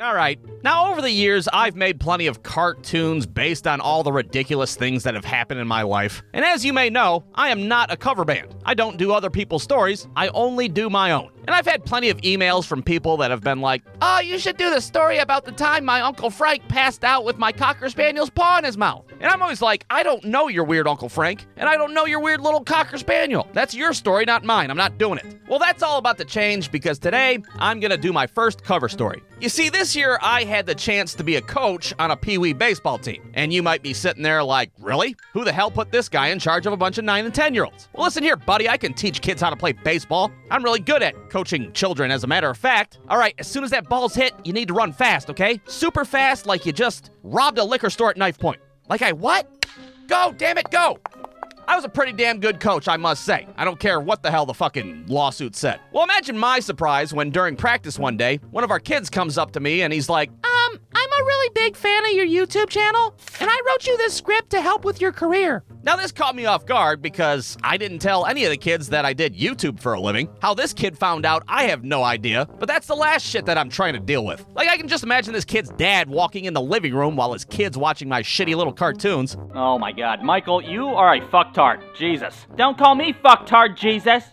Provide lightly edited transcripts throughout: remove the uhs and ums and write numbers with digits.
All right. Now, over the years, I've made plenty of cartoons based on all the ridiculous things that have happened in my life. And as you may know, I am not a cover band. I don't do other people's stories. I only do my own. And I've had plenty of emails from people that have been like, "Oh, you should do the story about the time my Uncle Frank passed out with my Cocker Spaniel's paw in his mouth." And I'm always like, I don't know your weird Uncle Frank, and I don't know your weird little Cocker Spaniel. That's your story, not mine. I'm not doing it. Well, that's all about to change because today, I'm gonna do my first cover story. You see, this year, I had the chance to be a coach on a Pee Wee baseball team. And you might be sitting there like, really? Who the hell put this guy in charge of a bunch of 9 and 10-year-olds? Well, listen here, buddy, I can teach kids how to play baseball. I'm really good at coaching children, as a matter of fact. All right, as soon as that ball's hit, you need to run fast, okay? Super fast, like you just robbed a liquor store at knife point. Like I what? Go, damn it, go! I was a pretty damn good coach, I must say. I don't care what the hell the fucking lawsuit said. Well, imagine my surprise when during practice one day, one of our kids comes up to me and he's like, I'm a really big fan of your YouTube channel, and I wrote you this script to help with your career. Now, this caught me off guard because I didn't tell any of the kids that I did YouTube for a living. How this kid found out, I have no idea, but that's the last shit that I'm trying to deal with. Like, I can just imagine this kid's dad walking in the living room while his kid's watching my shitty little cartoons. Oh my god, Michael, you are a fucktard. Jesus. Don't call me fucktard, Jesus.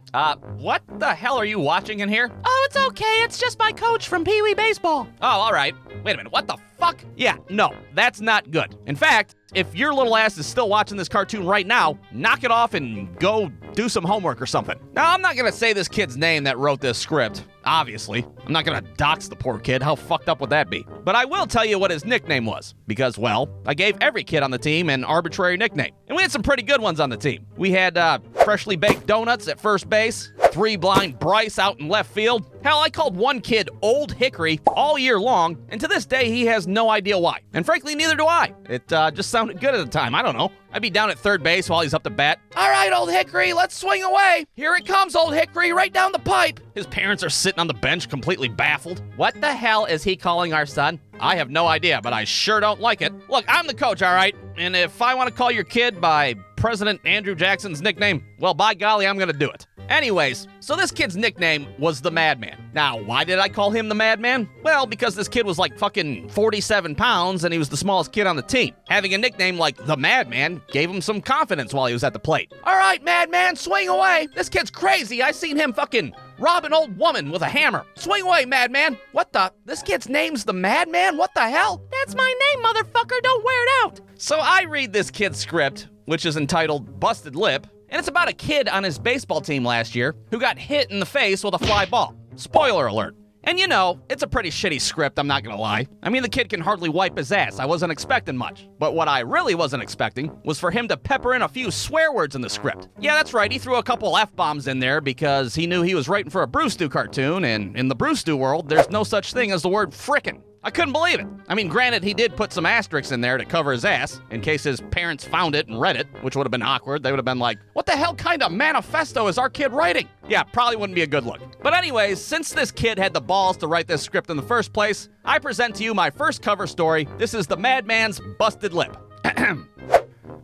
What the hell are you watching in here? Oh, it's okay. It's just my coach from Pee Wee Baseball. Oh, all right. Wait a minute, what the fuck? Yeah, no, that's not good. In fact, if your little ass is still watching this cartoon right now, knock it off and go do some homework or something. Now, I'm not gonna say this kid's name that wrote this script, obviously. I'm not gonna dox the poor kid. How fucked up would that be? But I will tell you what his nickname was, because, well, I gave every kid on the team an arbitrary nickname. And we had some pretty good ones on the team. We had, freshly baked donuts at first base, 3 blind Bryce out in left field. Hell, I called one kid Old Hickory all year long, and to this day, he has no idea why. And frankly, neither do I. It just sounded good at the time. I don't know. I'd be down at third base while he's up to bat. All right, Old Hickory, let's swing away. Here it comes, Old Hickory, right down the pipe. His parents are sitting on the bench completely baffled. What the hell is he calling our son? I have no idea, but I sure don't like it. Look, I'm the coach, all right? And if I want to call your kid by President Andrew Jackson's nickname, well, by golly, I'm gonna do it. Anyways, so this kid's nickname was the Madman. Now, why did I call him the Madman? Well, because this kid was like fucking 47 pounds and he was the smallest kid on the team. Having a nickname like the Madman gave him some confidence while he was at the plate. All right, Madman, swing away. This kid's crazy. I seen him fucking rob an old woman with a hammer. Swing away, Madman. What the? This kid's name's the Madman? What the hell? That's my name, motherfucker. Don't wear it out. So I read this kid's script, which is entitled Busted Lip, and it's about a kid on his baseball team last year who got hit in the face with a fly ball. Spoiler alert. And you know, it's a pretty shitty script, I'm not gonna lie. I mean, the kid can hardly wipe his ass. I wasn't expecting much. But what I really wasn't expecting was for him to pepper in a few swear words in the script. Yeah, that's right, he threw a couple F-bombs in there because he knew he was writing for a Brew Stew cartoon, and in the Brew Stew world, there's no such thing as the word frickin'. I couldn't believe it. I mean, granted, he did put some asterisks in there to cover his ass, in case his parents found it and read it, which would have been awkward. They would have been like, what the hell kind of manifesto is our kid writing? Yeah, probably wouldn't be a good look. But anyways, since this kid had the balls to write this script in the first place, I present to you my first cover story. This is The Madman's Busted Lip.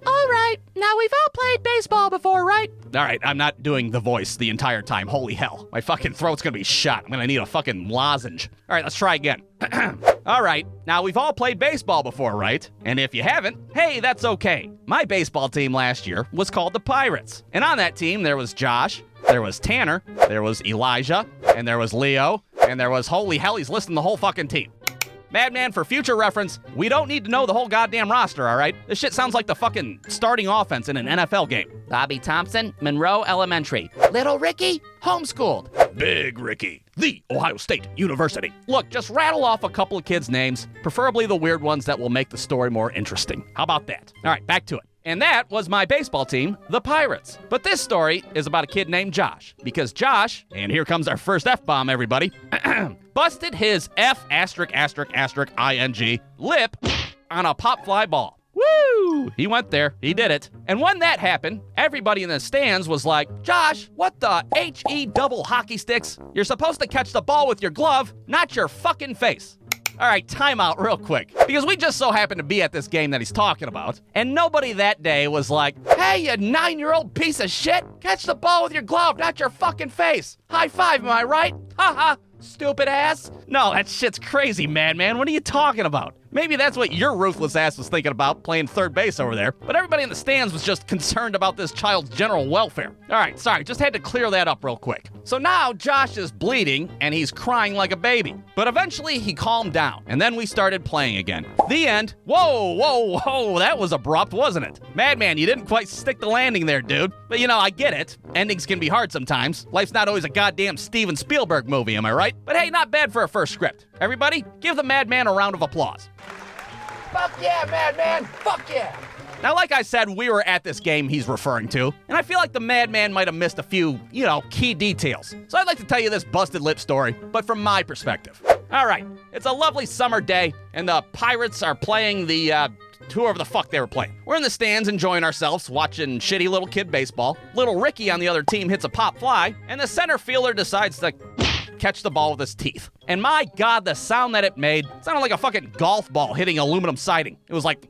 All right. Now, we've all played baseball before, right? All right, I'm not doing the voice the entire time. Holy hell. My fucking throat's gonna be shot. I'm gonna need a fucking lozenge. All right, let's try again. All right, now we've all played baseball before, right? And if you haven't, hey, that's okay. My baseball team last year was called the Pirates. And on that team, there was Josh, there was Tanner, there was Elijah, and there was Leo, and there was, holy hell, he's listing the whole fucking team. Madman, for future reference, we don't need to know the whole goddamn roster, all right? This shit sounds like the fucking starting offense in an NFL game. Bobby Thompson, Monroe Elementary. Little Ricky, homeschooled. Big Ricky, the Ohio State University. Look, just rattle off a couple of kids' names, preferably the weird ones that will make the story more interesting. How about that? All right, back to it. And that was my baseball team, the Pirates. But this story is about a kid named Josh, because Josh, and here comes our first F-bomb, everybody, busted his F***ing lip on a pop fly ball. Woo! He went there. He did it. And when that happened, everybody in the stands was like, Josh, what the H-E double hockey sticks? You're supposed to catch the ball with your glove, not your fucking face. All right, time out real quick, because we just so happened to be at this game that he's talking about, and nobody that day was like, hey, you 9-year-old piece of shit, catch the ball with your glove, not your fucking face. High five, am I right? Ha ha. stupid ass? No, that shit's crazy, Madman. What are you talking about? Maybe that's what your ruthless ass was thinking about, playing third base over there. But everybody in the stands was just concerned about this child's general welfare. All right, sorry, just had to clear that up real quick. So now Josh is bleeding and he's crying like a baby. But eventually he calmed down, and then we started playing again. The end. Whoa, that was abrupt, wasn't it? Madman, you didn't quite stick the landing there, dude. But you know, I get it. Endings can be hard sometimes. Life's not always a goddamn Steven Spielberg movie, am I right? But hey, not bad for a first script. Everybody, give the Madman a round of applause. Fuck yeah, Madman! Fuck yeah! Now, like I said, we were at this game he's referring to, and I feel like the Madman might have missed a few, key details. So I'd like to tell you this busted lip story, but from my perspective. All right, it's a lovely summer day, and the Pirates are playing the, whoever the fuck they were playing. We're in the stands enjoying ourselves, watching shitty little kid baseball. Little Ricky on the other team hits a pop fly, and the center fielder decides to catch the ball with his teeth. And my God, the sound that it made sounded like a fucking golf ball hitting aluminum siding. It was like...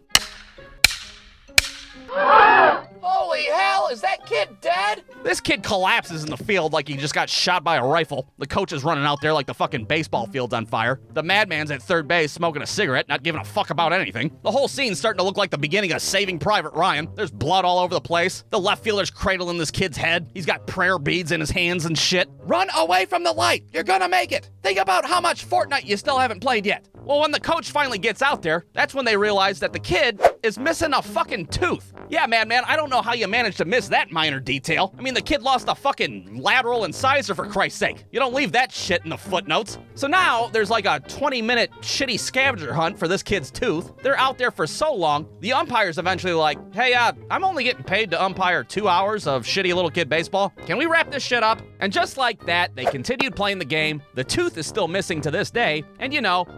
Holy hell, is that kid dead? This kid collapses in the field like he just got shot by a rifle. The coach is running out there like the fucking baseball field's on fire. The Madman's at third base smoking a cigarette, not giving a fuck about anything. The whole scene's starting to look like the beginning of Saving Private Ryan. There's blood all over the place. The left fielder's cradling this kid's head. He's got prayer beads in his hands and shit. Run away from the light. You're gonna make it. Think about how much Fortnite you still haven't played yet. Well, when the coach finally gets out there, that's when they realize that the kid is missing a fucking tooth. Yeah, Madman, I don't know how you managed to miss that minor detail. I mean, the kid lost a fucking lateral incisor, for Christ's sake. You don't leave that shit in the footnotes. So now there's like a 20-minute shitty scavenger hunt for this kid's tooth. They're out there for so long, the umpire's eventually like, hey, I'm only getting paid to umpire 2 hours of shitty little kid baseball. Can we wrap this shit up? And just like that, they continued playing the game. The tooth is still missing to this day. And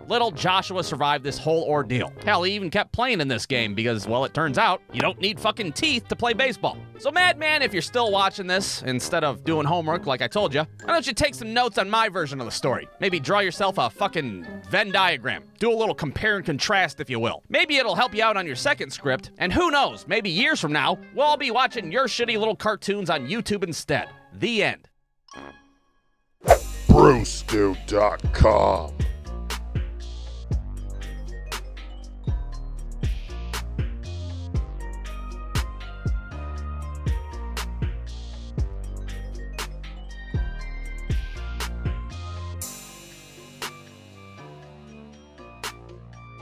little Joshua survived this whole ordeal. Hell, he even kept playing in this game because, well, it turns out you don't need fucking teeth to play baseball. So Madman, if you're still watching this, instead of doing homework like I told you, why don't you take some notes on my version of the story? Maybe draw yourself a fucking Venn diagram. Do a little compare and contrast, if you will. Maybe it'll help you out on your second script, and who knows, maybe years from now, we'll all be watching your shitty little cartoons on YouTube instead. The end. Brewstew.com